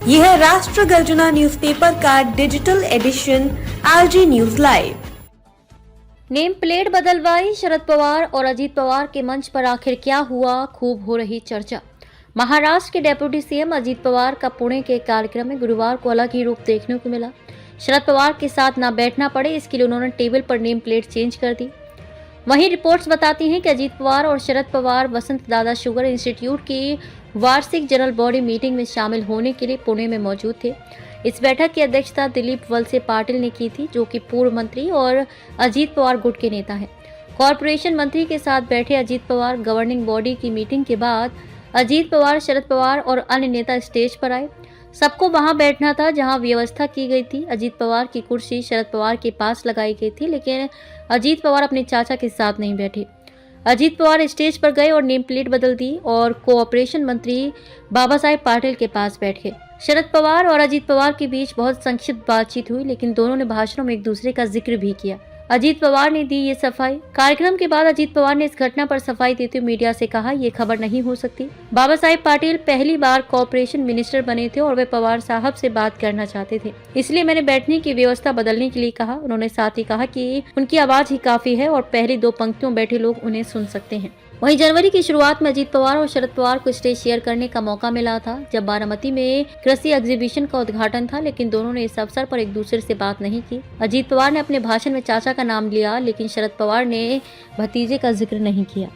यह है राष्ट्र गर्जना न्यूज़पेपर का digital edition RG news live. Name plate बदलवाई, शरद पवार और अजीत पवार के मंच पर आखिर क्या हुआ, खूब हो रही चर्चा। महाराष्ट्र के डेप्यूटी सीएम अजीत पवार का पुणे के कार्यक्रम में गुरुवार को अलग ही रूप देखने को मिला। शरद पवार के साथ ना बैठना पड़े, इसके लिए उन्होंने टेबल पर नेम प्लेट चेंज कर दी। वहीं रिपोर्ट्स बताती हैं कि अजीत पवार और शरद पवार वसंत दादा शुगर इंस्टीट्यूट की वार्षिक जनरल बॉडी मीटिंग में शामिल होने के लिए पुणे में मौजूद थे। इस बैठक की अध्यक्षता दिलीप वलसे पाटिल ने की थी, जो कि पूर्व मंत्री और अजीत पवार गुट के नेता हैं। कॉरपोरेशन मंत्री के साथ बैठे अजीत पवार गवर्निंग बॉडी की मीटिंग के बाद अजीत पवार, शरद पवार और अन्य नेता स्टेज पर आए। सबको वहां बैठना था जहां व्यवस्था की गई थी। अजीत पवार की कुर्सी शरद पवार के पास लगाई गई थी, लेकिन अजीत पवार अपने चाचा के साथ नहीं बैठे। अजीत पवार स्टेज पर गए और नेम प्लेट बदल दी और कोऑपरेशन मंत्री बाबा साहेब पाटिल के पास बैठ गए। शरद पवार और अजीत पवार के बीच बहुत संक्षिप्त बातचीत हुई, लेकिन दोनों ने भाषणों में एक दूसरे का जिक्र भी किया। अजीत पवार ने दी ये सफाई। कार्यक्रम के बाद अजीत पवार ने इस घटना पर सफाई देते हुए मीडिया से कहा, ये खबर नहीं हो सकती। बाबा साहेब पाटिल पहली बार कॉरपोरेशन मिनिस्टर बने थे और वे पवार साहब से बात करना चाहते थे, इसलिए मैंने बैठने की व्यवस्था बदलने के लिए कहा। उन्होंने साथ ही कहा कि उनकी आवाज ही काफी है और पहली दो पंक्तियों बैठे लोग उन्हें सुन सकते हैं। वहीं जनवरी की शुरुआत में अजीत पवार और शरद पवार को स्टेज शेयर करने का मौका मिला था, जब बारामती में कृषि एग्जीबिशन का उद्घाटन था, लेकिन दोनों ने इस अवसर पर एक दूसरे से बात नहीं की। अजीत पवार ने अपने भाषण में चाचा का नाम लिया, लेकिन शरद पवार ने भतीजे का जिक्र नहीं किया।